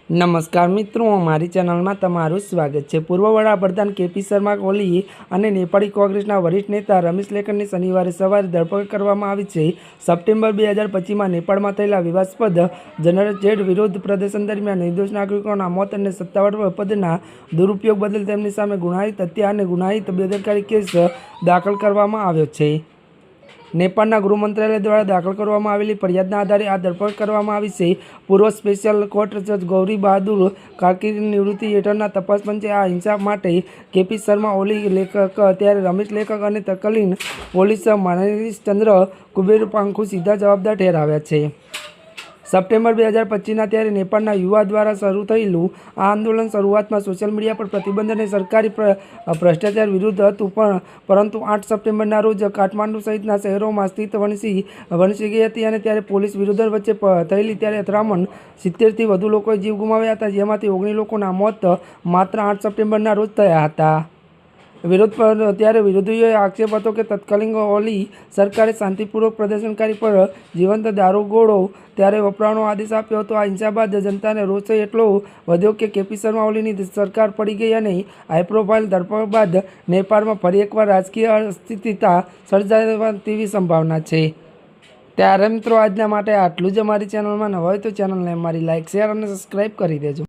નમસ્કાર મિત્રો, અમારી ચેનલમાં તમારું સ્વાગત છે। પૂર્વ વડાપ્રધાન કેપી શર્મા ઓલી અને નેપાળી કોંગ્રેસના વરિષ્ઠ નેતા રમેશ લેકનની શનિવારે સવારે ધરપકડ કરવામાં આવી છે। સપ્ટેમ્બર 2025માં નેપાળમાં થયેલા વિવાદાસ્પદ જનરલ વિરોધ પ્રદર્શન દરમિયાન નિર્દોષ નાગરિકોના મોત અને સત્તાવાર પદના દુરુપયોગ બદલ તેમની સામે ગુનાહિત હત્યા અને ગુનાહિત બેદરકારી કેસ દાખલ કરવામાં આવ્યો છે। નેપાળના ગૃહ મંત્રાલય દ્વારા દાખલ કરવામાં આવેલી ફરિયાદના આધારે આ ધરપકડ કરવામાં આવી છે। પૂર્વ સ્પેશિયલ કોર્ટ જજ ગૌરી બહાદુર કારકીની નિવૃત્તિ હેઠળના તપાસ પંચે આ હિંસા માટે કેપી શર્મા ઓલી લેખક ત્યારે રમેશ લેખક અને તત્કાલીન પોલીસ મહાનિરીક્ષક ચંદ્ર કુબેરપાંખુ સીધા જવાબદાર ઠેરવ્યા છે। સપ્ટેમ્બર 2025ના ત્યારે નેપાળના યુવા દ્વારા શરૂ થયેલું આ આંદોલન શરૂઆતમાં સોશિયલ મીડિયા પર પ્રતિબંધ અને સરકારી ભ્રષ્ટાચાર વિરુદ્ધ હતું, પરંતુ 8 સપ્ટેમ્બરના રોજ કાઠમાંડુ સહિતના શહેરોમાં સ્થિતિ વણસી ગઈ હતી અને ત્યારે પોલીસ વિરોધ વચ્ચે થયેલી ત્યારે અથડામણ 70થી વધુ લોકોએ જીવ ગુમાવ્યા હતા, જેમાંથી 19 લોકોના મોત માત્ર 8 સપ્ટેમ્બરના રોજ થયા હતા। વિરોધીઓએ આક્ષેપ હતો કે તત્કાલીન ઓલી સરકારે શાંતિપૂર્વક પ્રદર્શનકારી પર જીવંત દારૂગોળો ત્યારે વપરાવાનો આદેશ આપ્યો હતો। આ હિંસા બાદ જનતાનો રોષ એટલો વધ્યો કે કેપી શર્મા ઓલીની સરકાર પડી ગઈ અને હાઈપ્રોફાઇલ ધરપકડ બાદ નેપાળમાં ફરી એકવાર રાજકીય અસ્થિરતા સર્જાય તેવી સંભાવના છે। ત્યારે મિત્રો, આજના માટે આટલું જ। અમારી ચેનલમાં નવા હોય તો ચેનલને અમારી લાઇક, શેર અને સબસ્ક્રાઈબ કરી દેજો।